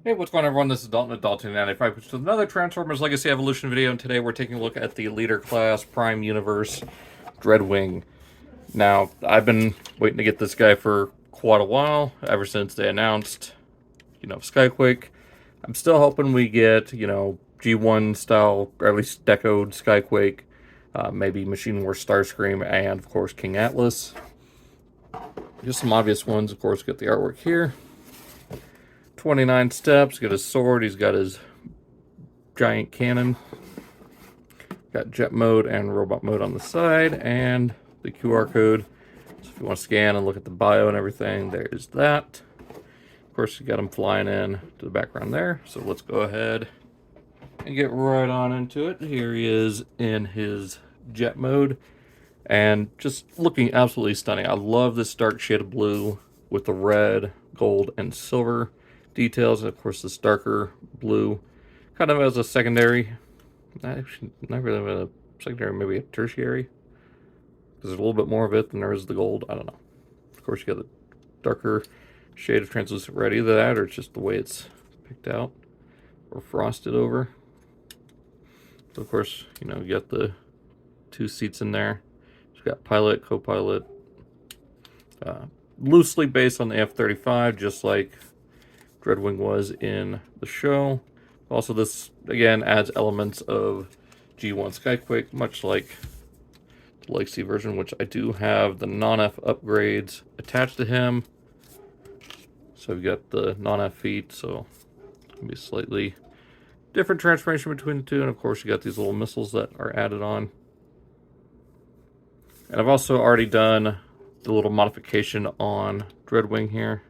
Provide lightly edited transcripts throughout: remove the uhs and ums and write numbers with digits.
Hey, what's going on, everyone? This is Dalton at Dalton95, which is another Transformers Legacy Evolution video, and today we're taking a look at the Leader Class Prime Universe Dreadwing. Now, I've been waiting to get this guy for quite a while, ever since they announced, Skyquake. I'm still hoping we get, G1 style, or at least decoed Skyquake, maybe Machine Wars Starscream, and of course King Atlas. Just some obvious ones, of course, get the artwork here. 29 steps, got his sword, he's got his giant cannon, got jet mode and robot mode on the side, and the QR code. So if you want to scan and look at the bio and everything, there's that. Of course, you got him flying in to the background there, so let's go ahead and get right on into it. Here he is in his jet mode, and just looking absolutely stunning. I love this dark shade of blue with the red, gold, and silver details, and of course this darker blue kind of as a secondary, actually not really a secondary, maybe a tertiary, because there's a little bit more of it than there is the gold. I don't know. Of course you got the darker shade of translucent red, either that or it's just the way it's picked out or frosted over. So of course, you got the two seats in there. You've got pilot, co-pilot, loosely based on the F-35, just like Dreadwing was in the show. Also, this again adds elements of G1 Skyquake, much like the Legacy version, which I do have the Nonnef upgrades attached to him. So we've got the Nonnef feet, so it's gonna be a slightly different transformation between the two, and of course you got these little missiles that are added on. And I've also already done the little modification on Dreadwing here.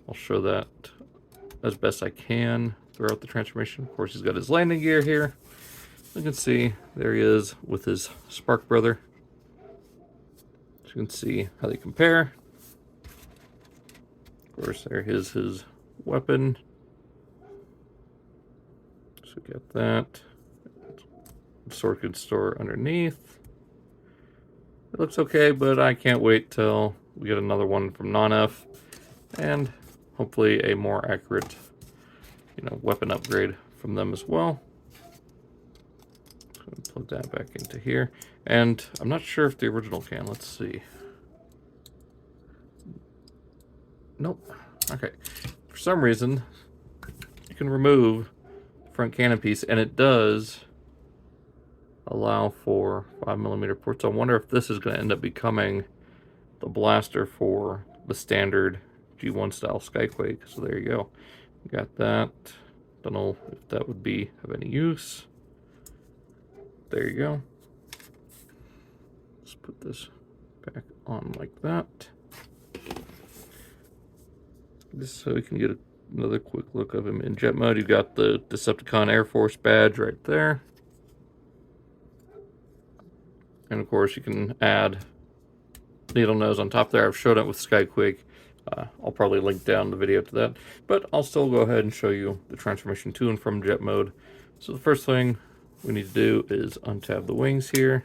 I'll show that as best I can throughout the transformation. Of course, he's got his landing gear here. You can see there he is with his Spark brother. So you can see how they compare. Of course, there is his weapon. So we got that. Sword could store underneath. It looks okay, but I can't wait till we get another one from Nonnef, and hopefully a more accurate, weapon upgrade from them as well. So plug that back into here. And I'm not sure if the original can. Let's see. Nope. Okay. For some reason, you can remove the front cannon piece, and it does allow for 5mm ports. I wonder if this is going to end up becoming the blaster for the standard G1 style Skyquake. So there you go. Got that. Don't know if that would be of any use. There you go. Let's put this back on like that. Just so we can get another quick look of him in jet mode. You got the Decepticon Air Force badge right there. And of course you can add needle nose on top there. I've showed it with Skyquake. I'll probably link down the video to that, but I'll still go ahead and show you the transformation to and from jet mode. So the first thing we need to do is untab the wings here,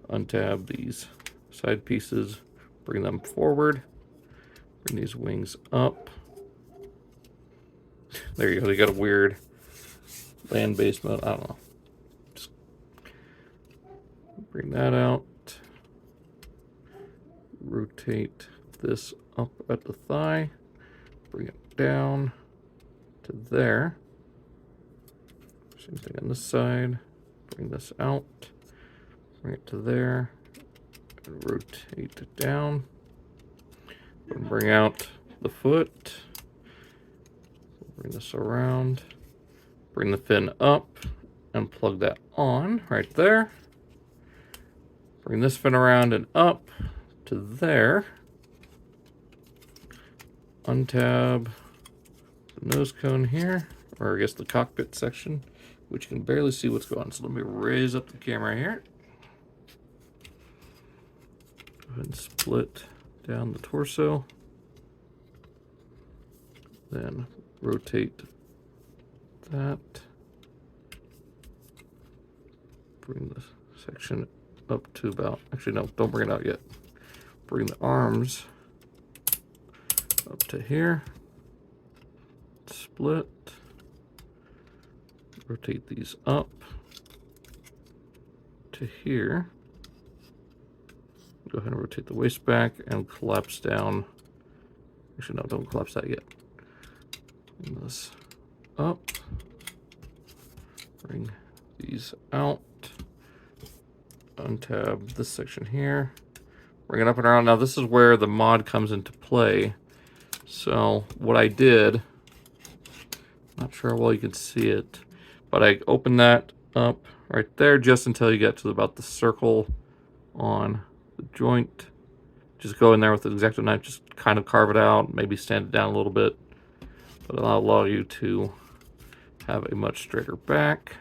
untab these side pieces, bring them forward, bring these wings up. There you go. They got a weird land-based mode. I don't know. Just bring that out. Rotate this up at the thigh, bring it down to there. Same thing on this side. Bring this out, bring it to there, and rotate it down. And bring out the foot. Bring this around, bring the fin up, and plug that on right there. Bring this fin around and up to there. Untab the nose cone here, or I guess the cockpit section, which you can barely see what's going on. So let me raise up the camera here. Go ahead and split down the torso. Then rotate that. Bring the section up to about, actually no, don't bring it out yet. Bring the arms up to here. split. Rotate these up to here. Go ahead and rotate the waist back and collapse down. Actually, no, don't collapse that yet. Bring this up. Bring these out. Untab this section here. Bring it up and around. Now, this is where the mod comes into play. So, what I did, not sure how well you can see it, but I opened that up right there just until you get to about the circle on the joint. Just go in there with the X-Acto knife, just kind of carve it out, maybe stand it down a little bit, but it'll allow you to have a much straighter back.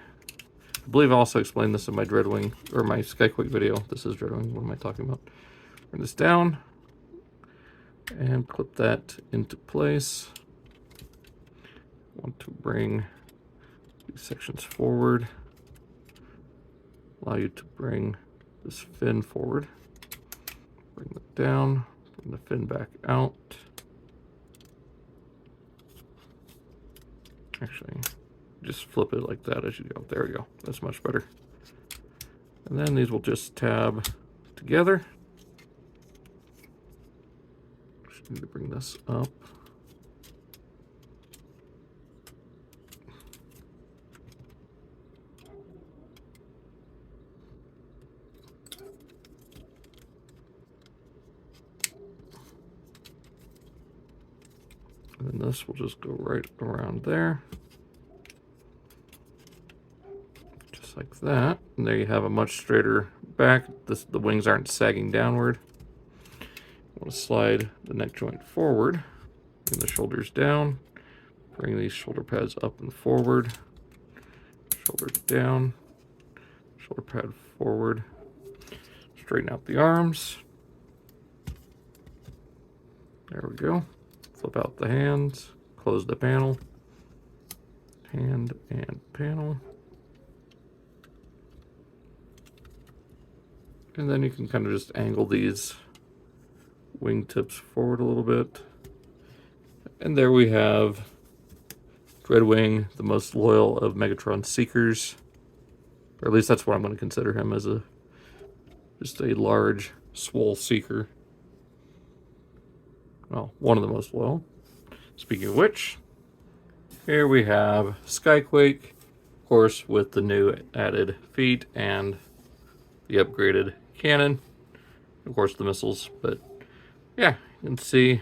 I believe I also explained this in my Dreadwing, or my Skyquake video. This is Dreadwing, what am I talking about? Bring this down, and clip that into place. Want to bring these sections forward. Allow you to bring this fin forward. Bring that down, bring the fin back out. Actually, just flip it like that as you go. There we go. That's much better. And then these will just tab together. Just need to bring this up. And this will just go right around there. Just like that. And there you have a much straighter back. The wings aren't sagging downward. I want to slide the neck joint forward. Bring the shoulders down. Bring these shoulder pads up and forward. Shoulder down. Shoulder pad forward. Straighten out the arms. There we go. Flip out the hands, close the panel, hand and panel. And then you can kind of just angle these wingtips forward a little bit. And there we have Dreadwing, the most loyal of Megatron seekers. Or at least that's what I'm going to consider him, as just a large, swole seeker. Well, one of the most loyal. Speaking of which, here we have Skyquake, of course, with the new added feet and the upgraded cannon. Of course, the missiles. But yeah, you can see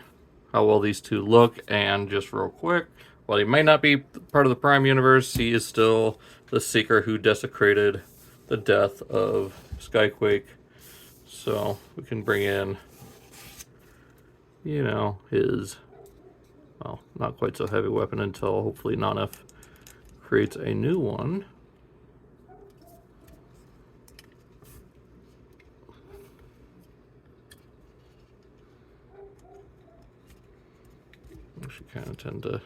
how well these two look. And just real quick, while he may not be part of the Prime universe, he is still the Seeker who desecrated the death of Skyquake. So we can bring in, you know, his, well, not quite so heavy weapon until hopefully Nonnef creates a new one. I should kind of tend to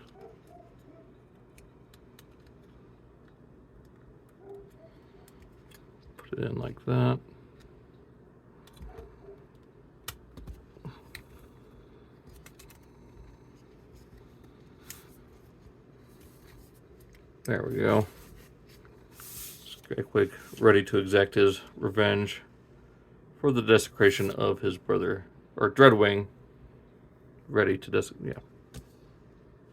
put it in like that. There we go. Skyquake ready to exact his revenge for the desecration of his brother, or Dreadwing, ready to yeah.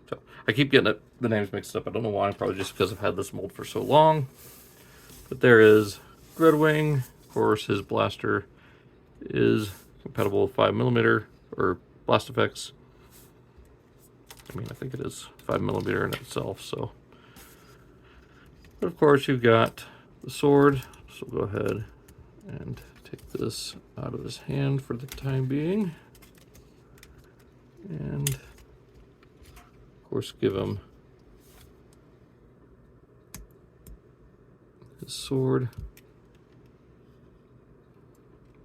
So I keep getting the names mixed up. I don't know why. Probably just because I've had this mold for so long. But there is Dreadwing. Of course, his blaster is compatible with 5mm or blast effects. I mean, I think it is 5mm in itself. So. But of course, you've got the sword, so go ahead and take this out of his hand for the time being. And, of course, give him his sword,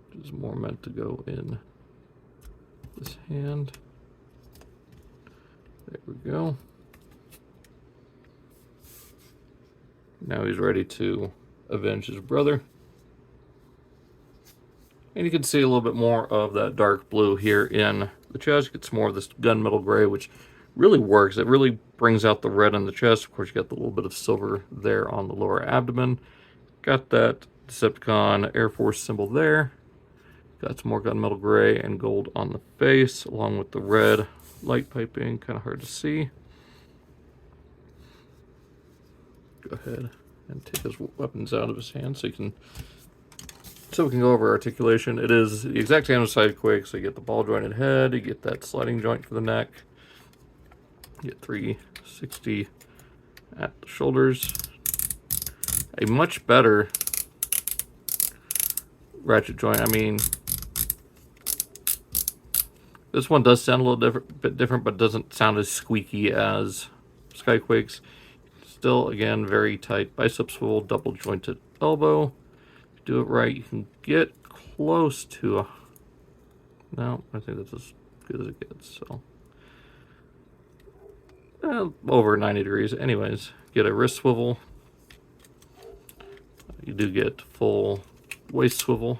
which is more meant to go in this hand. There we go. Now he's ready to avenge his brother. And you can see a little bit more of that dark blue here in the chest. Gets more of this gunmetal gray, which really works. It really brings out the red on the chest. Of course, you got the little bit of silver there on the lower abdomen. Got that Decepticon Air Force symbol there. Got some more gunmetal gray and gold on the face, along with the red light piping. Kind of hard to see. Go ahead and take his weapons out of his hand so we can go over articulation. It is the exact same as Sidequake, so you get the ball jointed head, you get that sliding joint for the neck, you get 360 at the shoulders. A much better ratchet joint. I mean, this one does sound a little bit different, but doesn't sound as squeaky as Skyquake's. Still, again, very tight bicep swivel, double jointed elbow. If you do it right, you can get close to a... No, I think that's as good as it gets, so... over 90 degrees. Anyways, get a wrist swivel. You do get full waist swivel,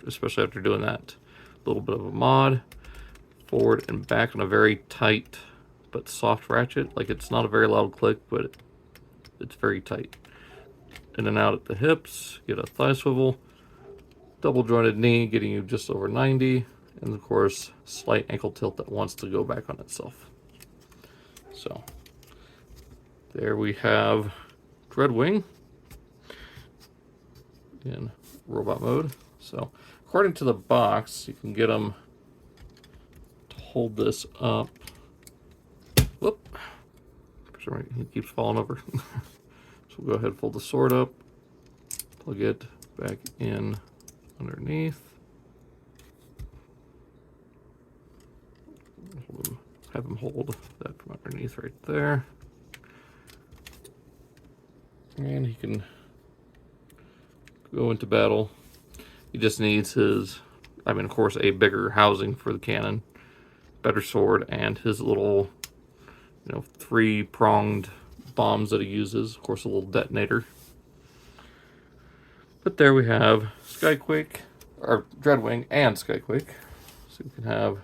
especially after doing that little bit of a mod. Forward and back on a very tight but soft ratchet. Like, it's not a very loud click, but it's very tight. In and out at the hips, get a thigh swivel, double jointed knee, getting you just over 90, and of course, slight ankle tilt that wants to go back on itself. So, there we have Dreadwing in robot mode. So, according to the box, you can get them to hold this up. Whoop. For some reason, he keeps falling over. So we'll go ahead and fold the sword up, plug it back in underneath. Have him hold that from underneath right there. And he can go into battle. He just needs his, I mean, of course, a bigger housing for the cannon, better sword, and his little, 3-pronged bombs that he uses. Of course, a little detonator. But there we have Skyquake, or Dreadwing and Skyquake. So we can have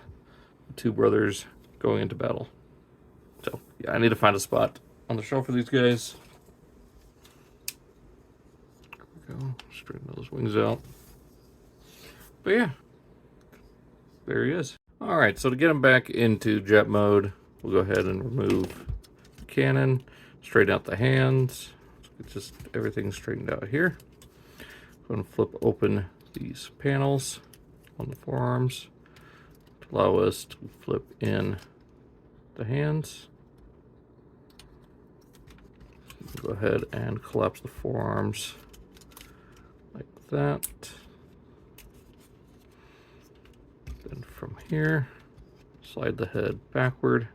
the two brothers going into battle. So, yeah, I need to find a spot on the shelf for these guys. There we go. Straighten those wings out. But yeah, there he is. Alright, so to get him back into jet mode, we'll go ahead and remove the cannon, straighten out the hands. It's just everything straightened out here. I'm going to flip open these panels on the forearms to allow us to flip in the hands. Go ahead and collapse the forearms like that. Then from here, slide the head backward.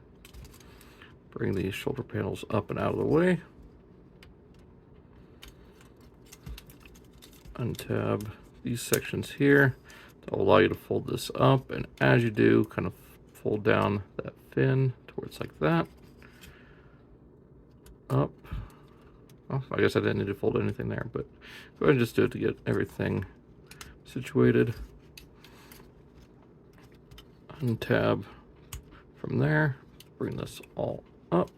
Bring these shoulder panels up and out of the way. Untab these sections here. That will allow you to fold this up, and as you do, kind of fold down that fin towards like that. Up. Oh, I guess I didn't need to fold anything there, but go ahead and just do it to get everything situated. Untab from there. Bring this all up.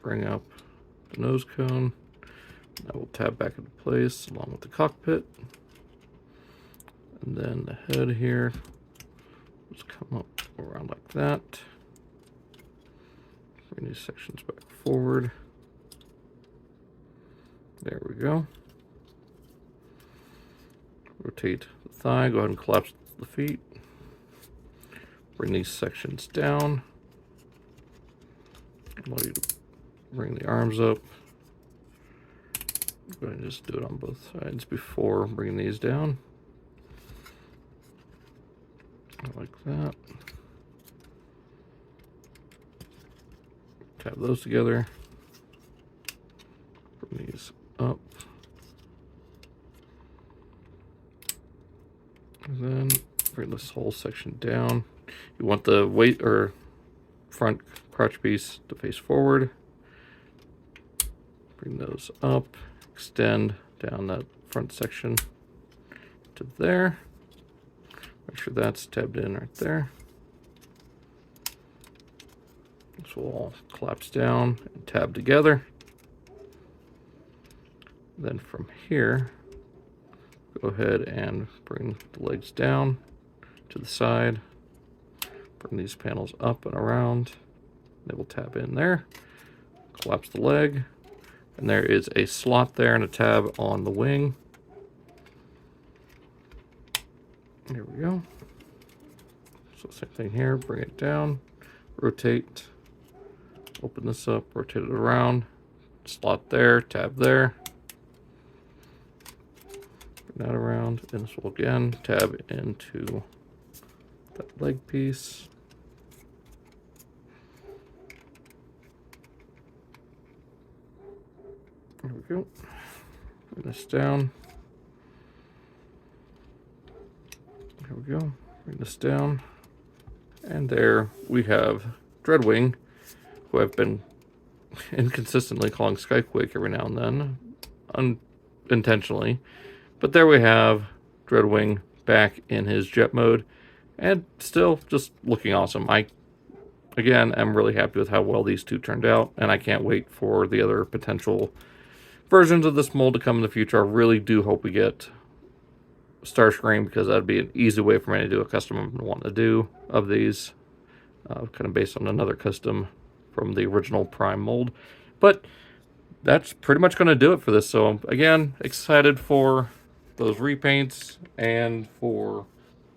Bring up the nose cone. That will tab back into place along with the cockpit. And then the head here. Just come up around like that. Bring these sections back forward. There we go. Rotate the thigh. Go ahead and collapse the feet. Bring these sections down. Allow you to bring the arms up. Go ahead and just do it on both sides before bringing these down. Like that. Tap those together. Bring these up. And then bring this whole section down. You want the weight or front crotch piece to face forward. Bring those up. Extend down that front section to there. Make sure that's tabbed in right there. This will all collapse down and tab together. Then from here, go ahead and bring the legs down to the side. Bring these panels up and around. They will tab in there. Collapse the leg. And there is a slot there and a tab on the wing. Here we go. So same thing here. Bring it down. Rotate. Open this up. Rotate it around. Slot there. Tab there. Bring that around. And this will again tab into that leg piece. There we go. Bring this down. There we go. Bring this down. And there we have Dreadwing, who I've been inconsistently calling Skyquake every now and then, unintentionally. But there we have Dreadwing back in his jet mode, and still just looking awesome. I, again, am really happy with how well these two turned out, and I can't wait for the other potential versions of this mold to come in the future. I really do hope we get Starscream, because that'd be an easy way for me to do a custom I'm wanting to do of these, kind of based on another custom from the original Prime mold. But that's pretty much going to do it for this. So again, excited for those repaints and for,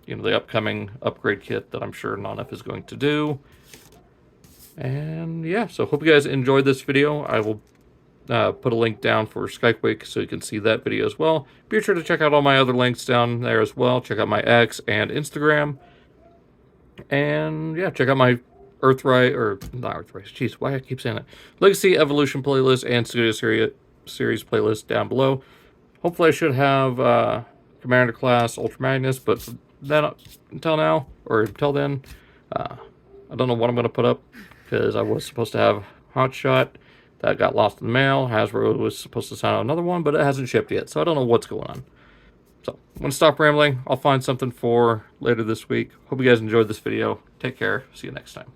you know, the upcoming upgrade kit that I'm sure Nonnef is going to do. And yeah, so hope you guys enjoyed this video. I will put a link down for Skyquake so you can see that video as well. Be sure to check out all my other links down there as well. Check out my X and Instagram. And yeah, check out my Earthrise, or not Earthrise, jeez, why I keep saying that? Legacy Evolution playlist and Studio Series playlist down below. Hopefully I should have Commander Class Ultra Magnus, but then until now, or until then, I don't know what I'm going to put up, because I was supposed to have Hotshot. That got lost in the mail. Hasbro was supposed to sign out another one, but it hasn't shipped yet, so I don't know what's going on. So I'm going to stop rambling. I'll find something for later this week. Hope you guys enjoyed this video. Take care. See you next time.